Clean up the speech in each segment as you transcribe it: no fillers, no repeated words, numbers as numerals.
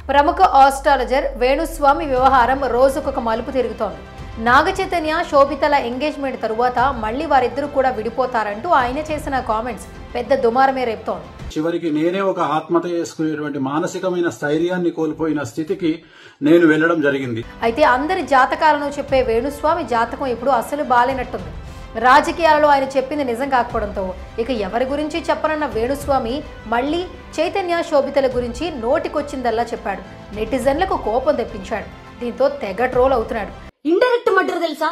ప్రముఖ ఆస్ట్రాలజర్ వేణుస్వామి వ్యవహారం రోజుకొక మలుపు తిరుగుతోంది. నాగచైతన్య శోభితల ఎంగేజ్మెంట్ తరువాత మళ్లీ వారిద్దరూ కూడా విడిపోతారంటూ ఆయన చేసిన కామెంట్స్ పెద్ద దుమారమే రేపుతోంది. చివరికి నేనే ఒక ఆత్మహత్య చేసుకునేటువంటి మానసికమైన స్థైర్యాన్ని కోల్పోయిన స్థితికి నేను వెళ్లడం జరిగింది. అయితే అందరి జాతకాలను చెప్పే వేణుస్వామి జాతకం ఇప్పుడు అసలు బాలేనట్టుంది. రాజకీయాలలో ఆయన చెప్పింది నిజం కాకపోవడంతో ఇక ఎవరి గురించి చెప్పనన్న వేణుస్వామి మళ్లీ చైతన్య శోభితల గురించి నోటికొచ్చిందల్లా చెప్పాడు. నెటిజన్లకు కోపం తెప్పించాడు. దీంతో తెగ ట్రోల్ అవుతున్నాడు. ఇండైరెక్ట్ మర్డర్ తెలుసా?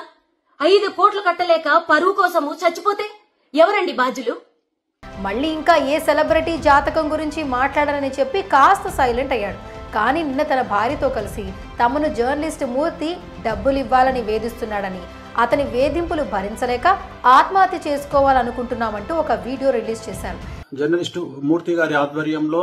5 కోట్లు కట్టలేక పరువు కోసము చచ్చిపోతే ఎవరండి బాధ్యులు? మళ్ళీ ఇంకా ఏ సెలబ్రిటీ జాతకం గురించి మాట్లాడనని చెప్పి కాస్త సైలెంట్ అయ్యాడు. కానీ నిన్న తన భార్యతో కలిసి తమను జర్నలిస్ట్ మూర్తి డబ్బులు ఇవ్వాలని వేధిస్తున్నాడని, అతని వేధింపులు భరించలేక ఆత్మహత్య చేసుకోవాలనుకుంటున్నామంటూ ఒక వీడియో రిలీజ్ చేశారు. జర్నలిస్టు మూర్తి గారి ఆధ్వర్యంలో,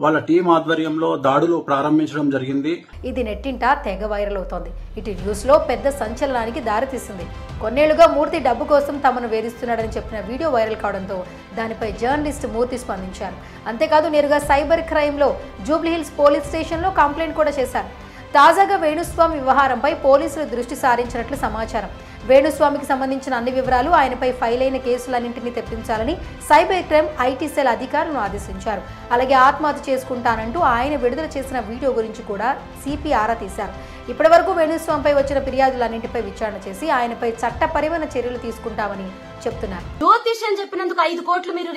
వాళ్ళ టీం ఆధ్వర్యంలో దాడులు ప్రారంభించడం జరిగింది. ఇది నెట్టింట తెగ వైరల్ అవుతోంది. ఇటు న్యూస్ లో పెద్ద సంచలనానికి దారితీసింది. కొన్నేళ్లుగా మూర్తి డబ్బు కోసం తమను వేధిస్తున్నాడని చెప్పిన వీడియో వైరల్ కావడంతో దానిపై జర్నలిస్ట్ మూర్తి స్పందించారు. అంతేకాదు నేరుగా సైబర్ క్రైమ్ లో జూబ్లీహిల్స్ పోలీస్ స్టేషన్ లో కంప్లైంట్ కూడా చేశారు. తాజాగా వేణుస్వామి వ్యవహారంపై పోలీసులు దృష్టి సారించినట్లు సమాచారం. వేణుస్వామికి సంబంధించిన అన్ని వివరాలు, ఆయనపై ఫైల్ అయిన కేసులన్నింటినీ తెప్పించాలని సైబర్ క్రైమ్ ఐటీ సెల్ అధికారులను ఆదేశించారు. అలాగే ఆత్మహత్య చేసుకుంటానంటూ ఆయన విడుదల చేసిన వీడియో గురించి కూడా సిపి ఆరా తీశారు. ఇప్పటి వరకు వేణుస్వామిపై వచ్చిన ఫిర్యాదులన్నింటిపై విచారణ చేసి ఆయనపై చట్టపరమైన చర్యలు తీసుకుంటామని చెప్తున్నారు. జ్యోతిష్యం చెప్పినందుకు 5 కోట్లు మీరు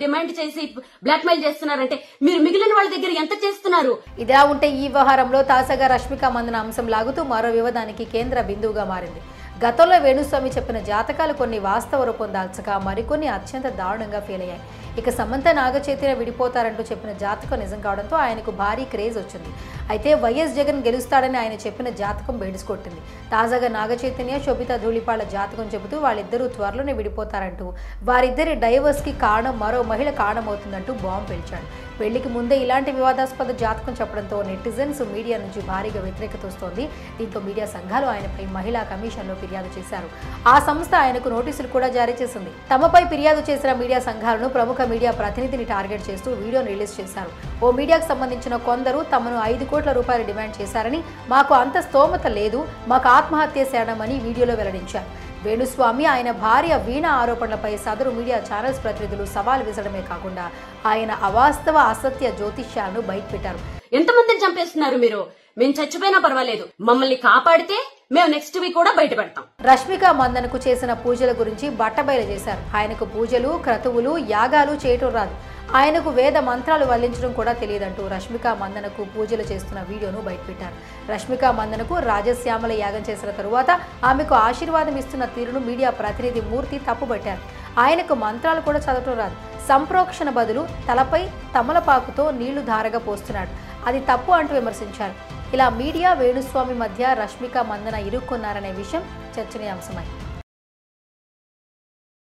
డిమాండ్ చేసి బ్లాక్ మెయిల్ చేస్తున్నారంటే మీరు మిగిలిన వాళ్ళ దగ్గర ఎంత చేస్తున్నారు? ఇదిలా ఉంటే ఈ వ్యవహారంలో తాజాగా రష్మిక మందన అంశం లాగుతూ మరో వివాదానికి కేంద్ర బిందువుగా మారింది. గతంలో వేణుస్వామి చెప్పిన జాతకాలు కొన్ని వాస్తవ రూపం దాల్చగా మరికొన్ని అత్యంత దారుణంగా ఫెయిల్ అయ్యాయి. ఇక సమంత నాగచైతన్య విడిపోతారంటూ చెప్పిన జాతకం నిజం కావడంతో ఆయనకు భారీ క్రేజ్ వచ్చింది. అయితే వైఎస్ జగన్ గెలుస్తాడని ఆయన చెప్పిన జాతకం బెడిసికొట్టింది. తాజాగా నాగచైతన్య శోభిత ధూళిపాళ్ల జాతకం చెబుతూ వాళ్ళిద్దరూ త్వరలోనే విడిపోతారంటూ, వారిద్దరి డైవర్స్ కి కారణం మరో మహిళ కారణమవుతుందంటూ బాంబు పేల్చాడు. పెళ్లికి ముందే ఇలాంటి వివాదాస్పద జాతకం చెప్పడంతో నెటిజన్స్, మీడియా నుంచి భారీగా వ్యతిరేకత వస్తోంది. దీంతో మీడియా సంఘాలు ఆయనపై మహిళా కమిషన్లో ఫిర్యాదు చేశారు. ఆ సంస్థ ఆయనకు నోటీసులు కూడా జారీ చేసింది. తమపై ఫిర్యాదు చేసిన మీడియా సంఘాలను ప్రముఖ మీడియా ప్రతినిధిని టార్గెట్ చేస్తూ వీడియోను రిలీజ్ చేశారు. ఓ మీడియాకు సంబంధించిన కొందరు తమను 5 కోట్ల రూపాయలు డిమాండ్ చేశారని, మాకు అంత స్తోమత లేదు, మాకు ఆత్మహత్య చేయడమని వీడియోలో వెల్లడించారు. వేణుస్వామి, ఆయన భార్య వీణ ఆరోపణలపై సదరు మీడియా ఛానల్స్ ప్రతినిధులు సవాల్ విసరడమే కాకుండా ఆయన అవాస్తవ అసత్య జ్యోతిష్యాలను బయటపెట్టారు. ఎంతమందిని చంపేస్తున్నారు మీరు? మేము చచ్చిపోయినా పర్వాలేదు, మమ్మల్ని కాపాడితే మేము నెక్స్ట్ వీక్ కూడా బయట పెడతాం. రష్మిక మందనకు చేసిన పూజల గురించి బట్టబయలు చేశారు. ఆయనకు పూజలు, క్రతువులు, యాగాలు చేయటం రాదు, ఆయనకు వేద మంత్రాలు వల్లించడం కూడా తెలియదంటూ రష్మిక మందనకు పూజలు చేస్తున్న వీడియోను బయటపెట్టారు. రష్మిక మందనకు రాజశ్యామల యాగం చేసిన తరువాత ఆమెకు ఆశీర్వాదం ఇస్తున్న తీరును మీడియా ప్రతినిధి మూర్తి తప్పుబట్టారు. ఆయనకు మంత్రాలు కూడా చదవటం రాదు, సంప్రోక్షణ బదులు తలపై తమలపాకుతో నీళ్లు ధారగా పోస్తున్నాడు, అది తప్పు అంటూ విమర్శించారు. ఇలా మీడియా, వేణుస్వామి మధ్య రష్మిక మందన ఇరుక్కున్నారనే విషయం చర్చనీయాంశమైంది.